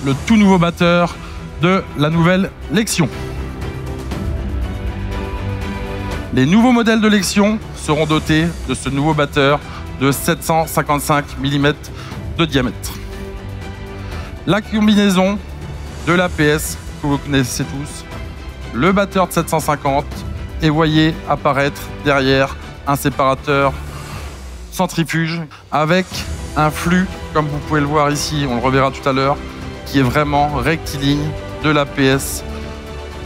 le tout nouveau batteur de la nouvelle Lexion. Les nouveaux modèles de Lexion seront dotés de ce nouveau batteur de 755 mm de diamètre. La combinaison de l'APS que vous connaissez tous, le batteur de 750 et voyez apparaître derrière un séparateur centrifuge avec un flux, comme vous pouvez le voir ici, on le reverra tout à l'heure, qui est vraiment rectiligne de l'APS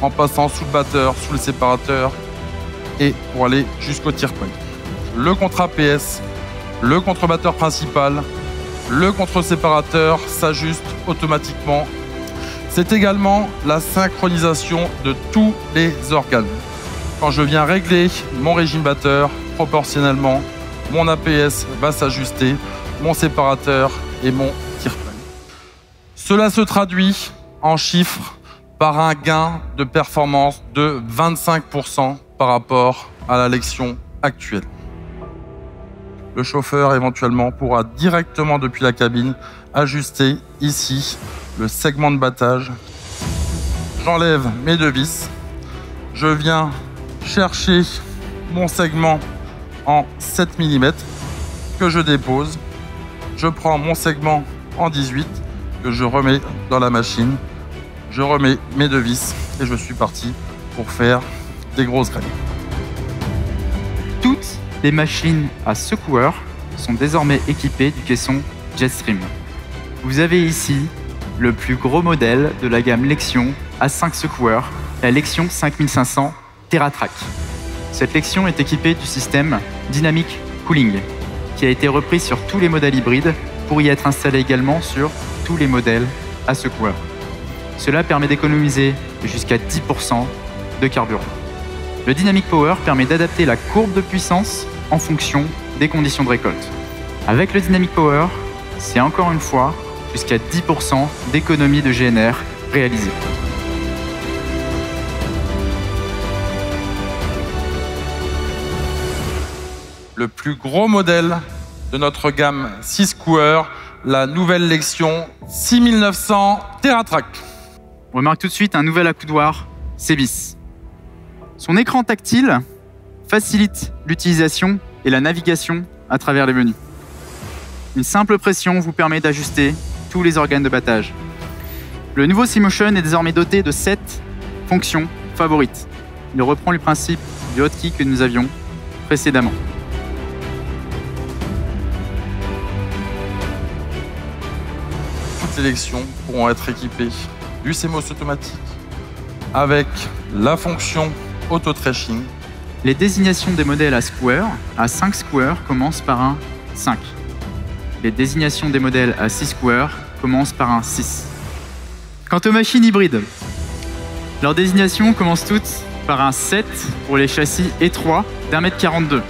en passant sous le batteur, sous le séparateur et pour aller jusqu'au tire point. Le contre-APS, le contre-batteur principal, le contre-séparateur s'ajuste automatiquement. C'est également la synchronisation de tous les organes. Quand je viens régler mon régime batteur, proportionnellement, mon APS va s'ajuster, mon séparateur et mon tire-point. Cela se traduit en chiffres par un gain de performance de 25% par rapport à la Lexion actuelle. Le chauffeur éventuellement pourra directement depuis la cabine ajuster ici le segment de battage. J'enlève mes deux vis, je viens chercher mon segment en 7 mm que je dépose, je prends mon segment en 18 que je remets dans la machine, je remets mes deux vis et je suis parti pour faire des grosses graines. Toutes les machines à secoueur sont désormais équipées du caisson Jetstream. Vous avez ici le plus gros modèle de la gamme Lexion à 5 secoueurs, la Lexion 5500 TerraTrack. Cette Lexion est équipée du système Dynamic Cooling, qui a été repris sur tous les modèles hybrides pour y être installé également sur tous les modèles à secoueur. Cela permet d'économiser jusqu'à 10% de carburant. Le Dynamic Power permet d'adapter la courbe de puissance en fonction des conditions de récolte. Avec le Dynamic Power, c'est encore une fois jusqu'à 10% d'économie de GNR réalisée. Le plus gros modèle de notre gamme 6 coureurs, la nouvelle Lexion 6900 TerraTrack. On remarque tout de suite un nouvel accoudoir Cebis. Son écran tactile facilite l'utilisation et la navigation à travers les menus. Une simple pression vous permet d'ajuster tous les organes de battage. Le nouveau C-Motion est désormais doté de 7 fonctions favorites. Il reprend le principe du hotkey que nous avions précédemment. Toutes les Lexions pourront être équipées du CMOS automatique avec la fonction auto-trashing. Les désignations des modèles à square, à 5 squares, commencent par un 5. Les désignations des modèles à 6 squares commencent par un 6. Quant aux machines hybrides, leurs désignations commencent toutes par un 7 pour les châssis étroits d'1,42 m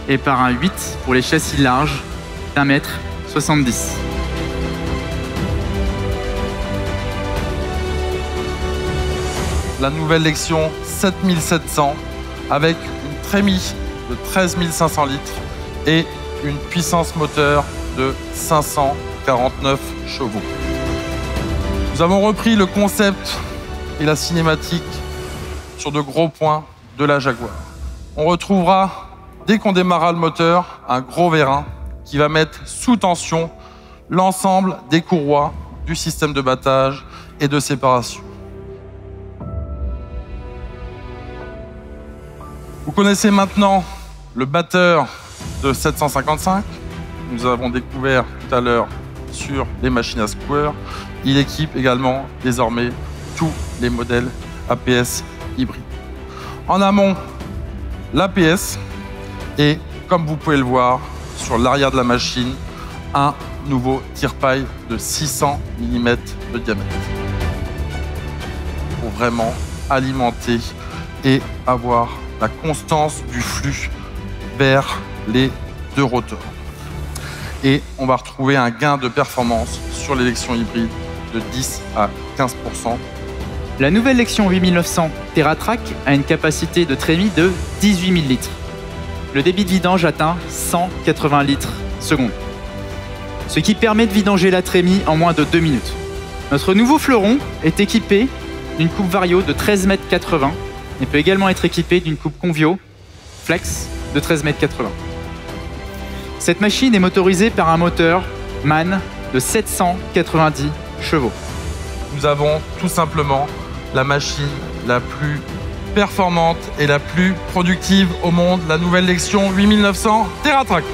et par un 8 pour les châssis larges d'1,70 m. La nouvelle Lexion 7700 avec une trémie de 13 500 litres et une puissance moteur de 549 chevaux. Nous avons repris le concept et la cinématique sur de gros points de la Jaguar. On retrouvera, dès qu'on démarrera le moteur, un gros vérin qui va mettre sous tension l'ensemble des courroies du système de battage et de séparation. Vous connaissez maintenant le batteur de 755. Nous avons découvert tout à l'heure sur les machines à square. Il équipe également désormais tous les modèles APS hybrides. En amont, l'APS et comme vous pouvez le voir sur l'arrière de la machine, un nouveau tire-paille de 600 mm de diamètre pour vraiment alimenter et avoir la constance du flux vers les deux rotors. Et on va retrouver un gain de performance sur les Lexion hybrides de 10 à 15%. La nouvelle Lexion 8900 TerraTrack a une capacité de trémie de 18 000 litres. Le débit de vidange atteint 180 litres seconde, ce qui permet de vidanger la trémie en moins de 2 minutes. Notre nouveau fleuron est équipé d'une coupe Vario de 13,80 m et peut également être équipé d'une coupe Convio Flex de 13,80 m. Cette machine est motorisée par un moteur MAN de 790 chevaux. Nous avons tout simplement la machine la plus performante et la plus productive au monde, la nouvelle Lexion 8900 TerraTrack.